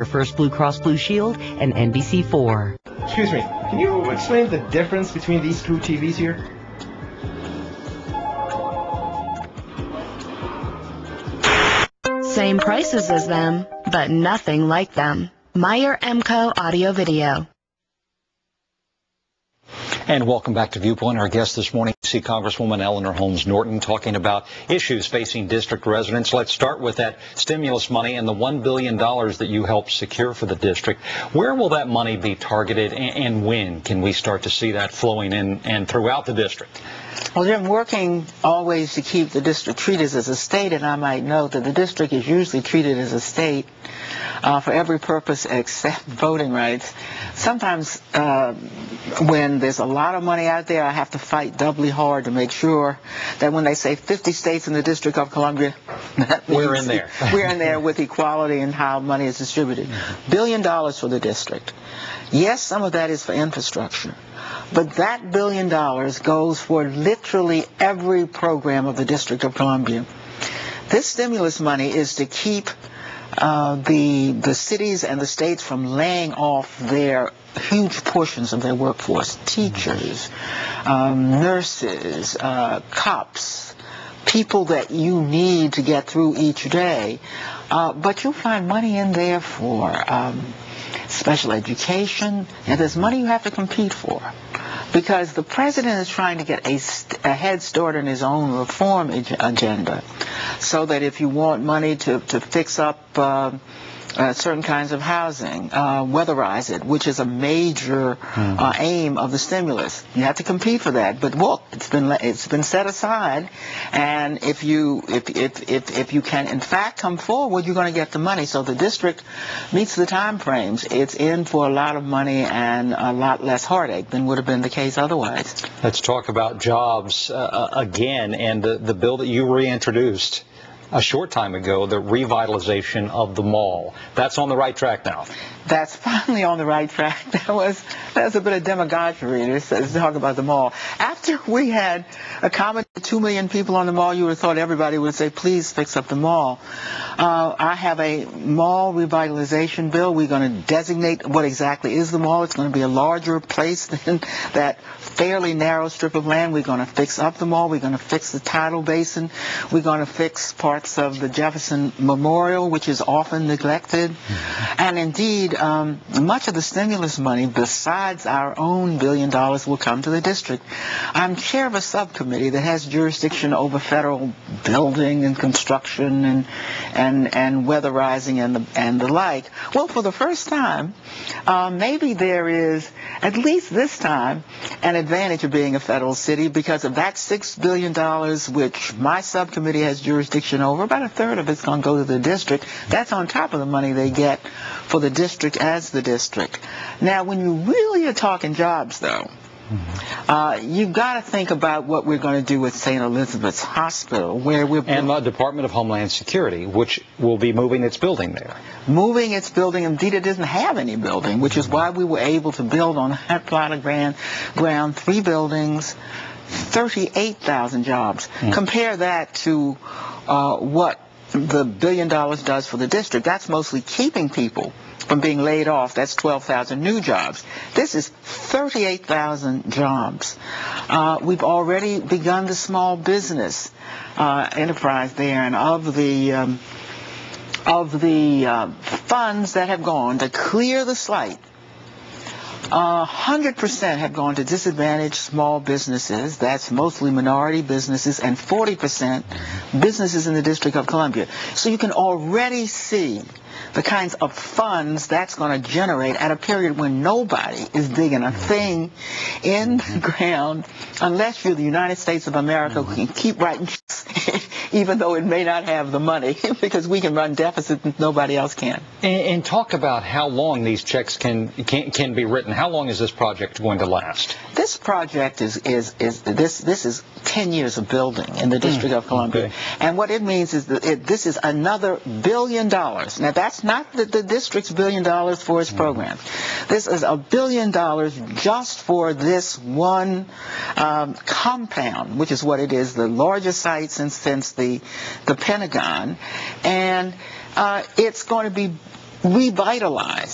First Blue Cross Blue Shield, and NBC4. Excuse me, can you explain the difference between these two TVs here? Same prices as them, but nothing like them. Meyer Emco Audio Video. And welcome back to Viewpoint. Our guest this morning, see Congresswoman Eleanor Holmes Norton, talking about issues facing district residents. Let's start with that stimulus money and the $1 billion that you helped secure for the district. Where will that money be targeted, and when can we start to see that flowing in and throughout the district? Well, Jim, working always to keep the district treated as a state, and I might note that the district is usually treated as a state for every purpose except voting rights. Sometimes when there's a lot of money out there, I have to fight doubly hard to make sure that when they say 50 states in the District of Columbia, we're in there. We're in there with equality in how money is distributed. $1 billion for the district. Yes, some of that is for infrastructure. But that $1 billion goes for literally every program of the District of Columbia. This stimulus money is to keep the cities and the states from laying off their huge portions of their workforce. Teachers, nurses, cops, people that you need to get through each day. But you'll find money in there for special education, and there's money you have to compete for. Because the president is trying to get a head start in his own reform agenda, so that if you want money to fix up certain kinds of housing, weatherize it, which is a major aim of the stimulus. You have to compete for that. But look, it's been set aside, and if you can in fact come forward, you're going to get the money. So the district meets the time frames. It's in for a lot of money and a lot less heartache than would have been the case otherwise. Let's talk about jobs again, and the bill that you reintroduced a short time ago, the revitalization of the mall. That's on the right track now. That's finally on the right track. That was a bit of demagoguery to talk about the mall. After we had accommodated 2 million people on the mall, you would have thought everybody would say, please fix up the mall. I have a mall revitalization bill. We're going to designate what exactly is the mall. It's going to be a larger place than that fairly narrow strip of land. We're going to fix up the mall. We're going to fix the tidal basin. We're going to fix parts of the Jefferson Memorial, which is often neglected. And indeed, much of the stimulus money, besides our own $1 billion, will come to the district. I'm chair of a subcommittee that has jurisdiction over federal building and construction and weatherizing and the like. Well, for the first time, maybe there is, at least this time, an advantage of being a federal city, because of that $6 billion, which my subcommittee has jurisdiction over, about a third of it's going to go to the district. That's on top of the money they get for the district as the district. Now, when you really are talking jobs, though, you've got to think about what we're going to do with St. Elizabeth's Hospital, where we're... And the Department of Homeland Security, which will be moving its building there. Moving its building. Indeed, it doesn't have any building, which is why we were able to build on that plot of ground 3 buildings, 38,000 jobs. Compare that to what the $1 billion does for the district. That's mostly keeping people from being laid off. That's 12,000 new jobs. This is 38,000 jobs. We've already begun the small business enterprise there, and of the funds that have gone to clear the slate, 100% have gone to disadvantaged small businesses. That's mostly minority businesses, and 40% businesses in the District of Columbia. So you can already see the kinds of funds that's going to generate at a period when nobody is digging a thing in the ground, unless you're the United States of America, who can keep writing checks, even though it may not have the money, because we can run deficits and nobody else can. And talk about how long these checks can be written. How long is this project going to last? This project is 10 years of building in the District of Columbia. Okay. And what it means is that this is another $1 billion. Now, that's not the district's $1 billion for its programs. This is $1 billion just for this one compound, which is what it is, the largest site since the Pentagon. And it's going to be revitalize